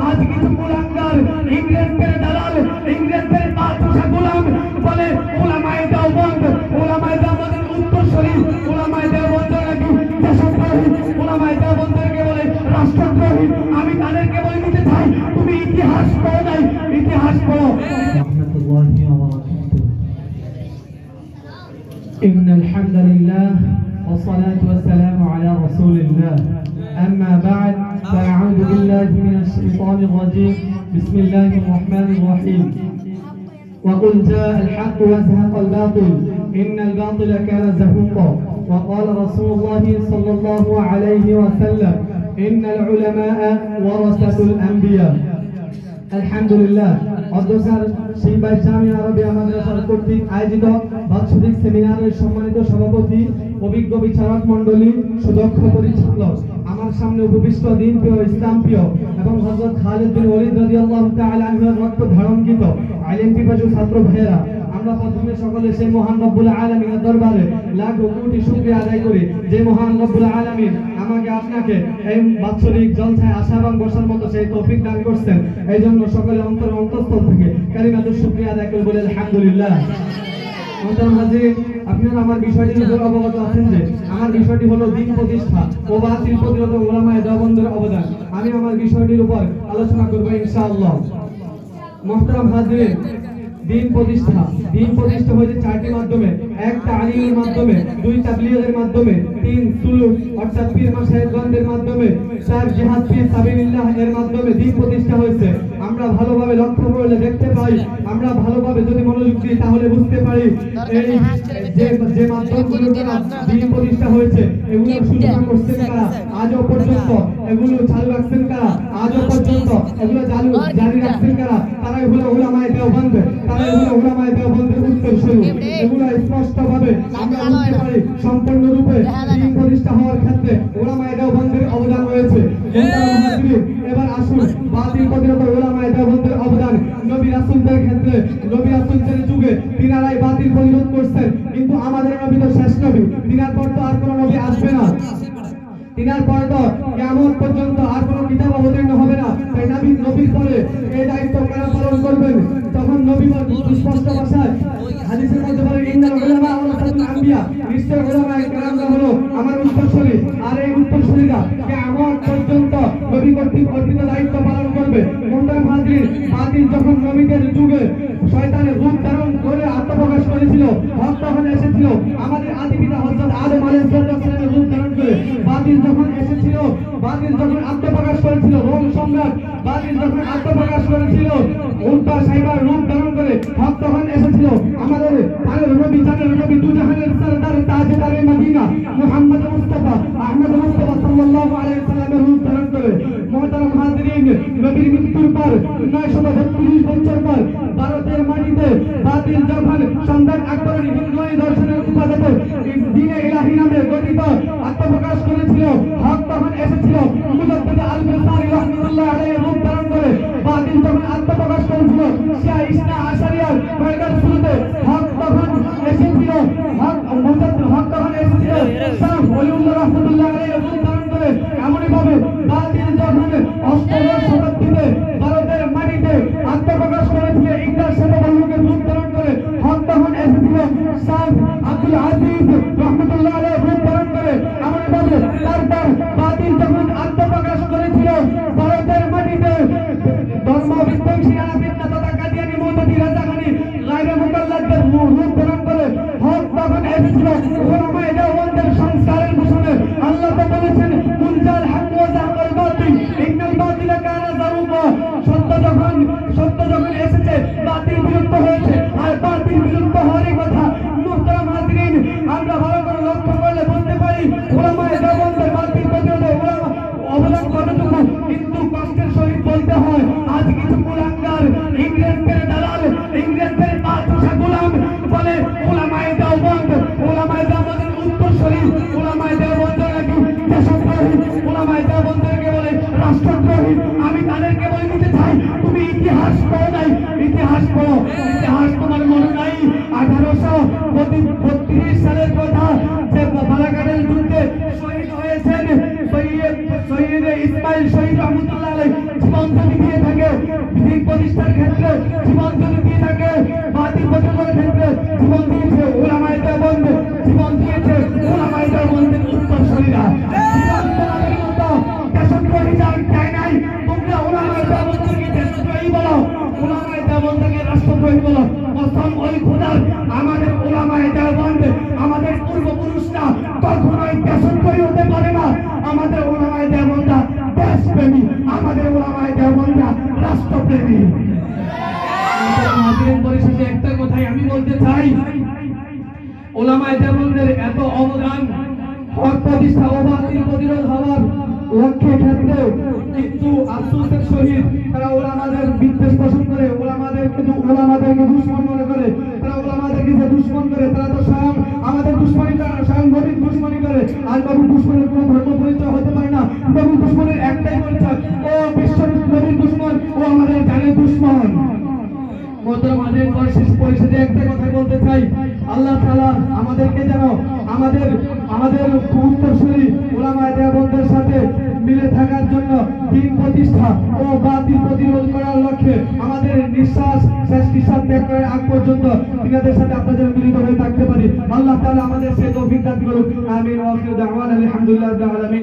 আজ কিছু কুলাঙ্গার ইংরেজদের দালাল ইংরেজদের বাদশা গোলাম বলে উলামায়ে দেওবন্দ আমাদের উত্তরসূরি উলামায়ে দেওবন্দ নাকি দেশদ্রোহী উলামায়ে দেওবন্দকে বলে রাষ্ট্রদ্রোহী। আমি তাদেরকে বলে দিতে চাই তুমি ইতিহাস পড়ো নাই, ইতিহাস পড়ো। إن الحمد لله والصلاة والسلام على رسول الله أما بعد فأعوذ بالله من الشيطان الرجيم بسم الله الرحمن الرحيم وقل جاء الحق وزهق الباطل إن الباطل كان زهوقا وقال رسول الله صلى الله عليه وسلم إن العلماء ورثة الأنبياء الحمد لله অধ্যক্ষার শিবাই জামিয়া আরবিয়া মাদ্রাসার কর্তৃক আয়োজিত বাৎসরিক সেমিনারের সম্মানিত সভাপতি অভিজ্ঞ বিচারক মণ্ডলী সুদক্ষ পরিচালক আমার সামনে উপবিষ্ট দিনপ্রিয় ইসলামপ্রিয় এবং হযরত খালিদ বিন ওয়ালিদ রাদিয়াল্লাহু তাআলা আনহুর রক্ত ধারণকৃত আলেম পিপাসু ছাত্র ভাইয়েরা আমরা প্রথমে সকলে সেই মহান রব্বুল আলামিনের দরবারে লাখ কোটি শুকরিয়া আদায় করি যে মহান রব্বুল আলামিন আমাকে আপনাকে এই বাৎসরিক জলসায় আসা এবং বসার মতো সেই তৌফিক দান করছেন। এই জন্য সকলে অন্তঃস্থল থেকে কালিমাতুশ শুকরিয়া আদায় করে বলে আলহামদুলিল্লাহ। মোহতারাম হাজির, আপনারা আমার বিষয়টির উপর অবগত আছেন যে আমার বিষয়টি হলো দ্বীন প্রতিষ্ঠা ও বাতিল প্রতিরোধ উলামায়ে দেওবন্দের অবদান। আমি আমার বিষয়টির উপর আলোচনা করব ইনশাআল্লাহ। মোহতারাম হাজির, দ্বীন প্রতিষ্ঠা হয়েছে চারটি মাধ্যমে। এক তালিমের মাধ্যমে, দুই তাবলীগের মাধ্যমে, তিন সুলুক অর্থাৎ পীর মাশায়েখগণদের মাধ্যমে, চার জিহাদ ফি সাবিলিল্লাহ এর মাধ্যমে দ্বীন প্রতিষ্ঠা হয়েছে। আমরা ভালোভাবে লক্ষ্য করলে দেখতে পাই, আমরা ভালোভাবে যদি মনোযোগ দিই তাহলে বুঝতে পারি এই যে মাধ্যমগুলোর দ্বারা দ্বীন প্রতিষ্ঠা হয়েছে এগুলোর সূচনা করছেন কারা, আজও পর্যন্ত এগুলো চালু রাখছেন কারা, আজও পর্যন্ত এগুলো জারি রাখছেন কারা, তারাই হলো উলামায়ে দেওবন্দ, তারাই হলো উলামায়ে দেওবন্দের উত্তরসূরি। এগুলো স্পষ্টভাবে আমরা বুঝতে পারি সম্পূর্ণরূপে দ্বীন প্রতিষ্ঠা হওয়ার ক্ষেত্রে উলামায়ে দেওবন্দের অবদান রয়েছে। এবার আসুন বাতিল প্রতিরোধ উলামায়ে দেওবন্দের অবদান। নবী রাসূলদের ক্ষেত্রে, নবী রাসূলদের যুগে তিনারাই বাতিল প্রতিরোধ করছেন, কিন্তু আমাদের নবী তো শেষ নবী, তিনার পর তো আর কোনো নবী আসবে না, তিনার পর তো কিয়ামত পর্যন্ত আর কোনো কিতাব অবতীর্ণ হবে না। তাই নবীর পরে এই দায়িত্ব কারা পালন করবেন? তখন নবী স্পষ্ট ভাষায় হাদিসের মধ্যে বলেন ইন্নাল উলামা ওয়ারাসাতুল আম্বিয়া, নিশ্চয় উলামায়ে কেরামরা হলো আমার উত্তরসূরি, আর এই উত্তরসূরিরা কিয়ামত পর্যন্ত নবী কর্তৃক অর্পিত দায়িত্ব পালন করবে। মোহতারাম হাজির, বাতিল যখন নবীদের যুগে শয়তানের রূপ ধারণ করে আত্মপ্রকাশ করেছিল, হক তখন এসেছিল আমাদের আদি পিতা হযরত আদম আলাইহিস সালামের রূপ ধারণ করে। বাতিল যখন এসেছিল, বাতিল যখন আত্মপ্রকাশ করেছিল, রোম সম্রাট বাতিল যখন আত্মপ্রকাশ করেছিল উল্টা সাইবার রূপ ধারণ করে, হক তখন এসেছিল আমাদের প্রাণের নবী, জানের নবী, দুজাহানের সরদার, তাজদারে মদিনা মুহাম্মদ মুস্তাফা আহমদ মুস্তাফা সাল্লাল্লাহু আলাইহি সাল্লামের রূপ ধারণ করে। মোহতারাম হাজিরিন, নবীর মৃত্যুর পর 932 বছর পর ভারতের মাটিতে বাতিল যখন সম্রাট আকবরের হিন্দুয়ানি দর্শনের উপাদানে দ্বীনে ইলাহি নামে গঠিত আত্মপ্রকাশ করেছিল, হক তখন এসেছিল মুজাদ্দিদ আল-বুখারী রাহমাতুল্লাহ আলাইহি রূপ ধারণ করে। বাতিল যখন আত্মপ্রকাশ করেছিল শিয়া ইসনা আশারিয়ার পয়গার শুরুতে, হক তখন এসেছিল, হক তখন এসেছিল শাহ ওলিউল্লাহ রাহমাতুল্লাহ আলাইহি রূপ ধারণ করে। এমনই ভাবে বাতিল যখন অষ্টদশ শতাব্দীতে ভারতের মাটিতে আত্মপ্রকাশ করেছিল ইংরেজ সাম্রাজ্যের রূপ ধারণ করে, হক তখন এসেছিল শাহ আব্দুল আজিজ রাহমাতুল্লাহ আলাইহি রূপ ধারণ করে। এমনই ভাবে তারপর বাতিল যখন আত্মপ্রকাশ করেছিল ভারতের মাটিতে ধর্ম বিধ্বংসী আনাফিন্না তথা কাদিয়ানি মুহম্মদী রাজাগানি গায়রে মুকাল্লাদের রূপ ধারণ করে, হক তখন এসেছিল উলামায়ে দেওবন্দের সংস্কারের ঘোষণা। আল্লাহ তো বলেছেন কুল জাল হক ওয়া যাহাকাল বাতিল ইন্নাল বাতিলা কানা যারুকা। সত্য যখন এসেছে বাতিল বিলুপ্ত হয়েছে, আর বাতিল বিলুপ্ত হওয়ারই কথা। মুহতারাম হাজিরিন, আমরা ভালো করে লক্ষ্য করলে বুঝতে পারি উলামায়ে দেওবন্দের বাতিল প্রতিরোধে অবদান কতটুকু। কিন্তু কষ্টের সহিত বলতে হয় আজ কিছু কুলাঙ্গার ইংরেজদের দালাল ইংরেজদের বাদশা গোলাম বলে উলামায়ে দেওবন্দ আমাদের উত্তরসূরি উলামায়ে দেওবন্দ নাকি দেশদ্রোহী উলামায়ে দেওবন্দকে বলে রাষ্ট্রদ্রোহী। আমি তাদেরকে বলে দিতে চাই তুমি ইতিহাস পড়ো নাই, ইতিহাস পড়ো। ইতিহাস তোমার মনে নাই? 1832 সালের কথা, যে বালাঘাটের যুদ্ধে শহীদ হয়েছেন সৈয়দ ইসমাইল শহীদ রহমতুল্লাহ আলাইহি জীবন দিয়ে দিন প্রতিষ্ঠার ক্ষেত্রে জীবন যদি দিয়ে থাকে, বাতিল প্রতিরোধের ক্ষেত্রে জীবন দিয়েছে উলামায়ে দেওবন্দ, জীবন দিয়েছে উলামায়ে দেওবন্দের উত্তরসূরিরা। জীবন মতো দেশদ্রোহী চায় নাই। তোমরা উলামায়ে দেওবন্দকে দেশদ্রোহী বলো, উলামায়ে দেওবন্দকে রাষ্ট্রদ্রোহী বলো। কসম ওই খোদার, আমাদের উলামায়ে দেওবন্দ, আমাদের পূর্বপুরুষরা কখনোই দেশদ্রোহী হতে পারে না। আমাদের উলামায়ে দেওবন্দরা দেশপ্রেমী, আমাদের উলামায়ে দেওবন্দরা রাষ্ট্রপ্রেমী। পরিশেষে একটা কথাই আমি বলতে চাই, উলামায়ে দেওবন্দের এত অবদান হক প্রতিষ্ঠা ও বাতিল প্রতিরোধ হওয়ার লক্ষ্যে ক্ষেত্রে, কিন্তু আফসোসের সহিত তারা ওলামাদের বিদ্বেষ পোষণ করে, ওলামাদেরকে দুশ্মন মনে করে। তারা ওলামাদেরকে যে দুশ্মন করে, তারা তো স্বয়ং আমাদের দুশ্মনী করে না, স্বয়ং নবীর দুশ্মনী করে। আর নবীর দুশ্মনের কোনো ধর্ম পরিচয় হতে পারে না। নবীর দুশ্মনের একটাই পরিচয়, ও বিশ্ব নবীর দুশ্মন, ও আমাদের জানের দুশ্মন। পরিষদে একটা কথা বলতে চাই, আল্লাহ তাআলা আমাদেরকে যেন আমাদের উত্তরসূরি উলামায়ে দেওবন্দের সাথে মিলে থাকার জন্য, দিন প্রতিষ্ঠা ও বাতিল প্রতিরোধ করার লক্ষ্যে আমাদের শেষ নিঃশ্বাস ত্যাগ করার আগ পর্যন্ত তিনাদের সাথে আপনাদের মিলিত হয়ে থাকতে পারি। আল্লাহ তাআলা আমাদের সেই তৌফিক দান করুন। আমিন ওয়া আখিরু দাওয়ানা আলহামদুলিল্লাহি রাব্বিল আলামিন।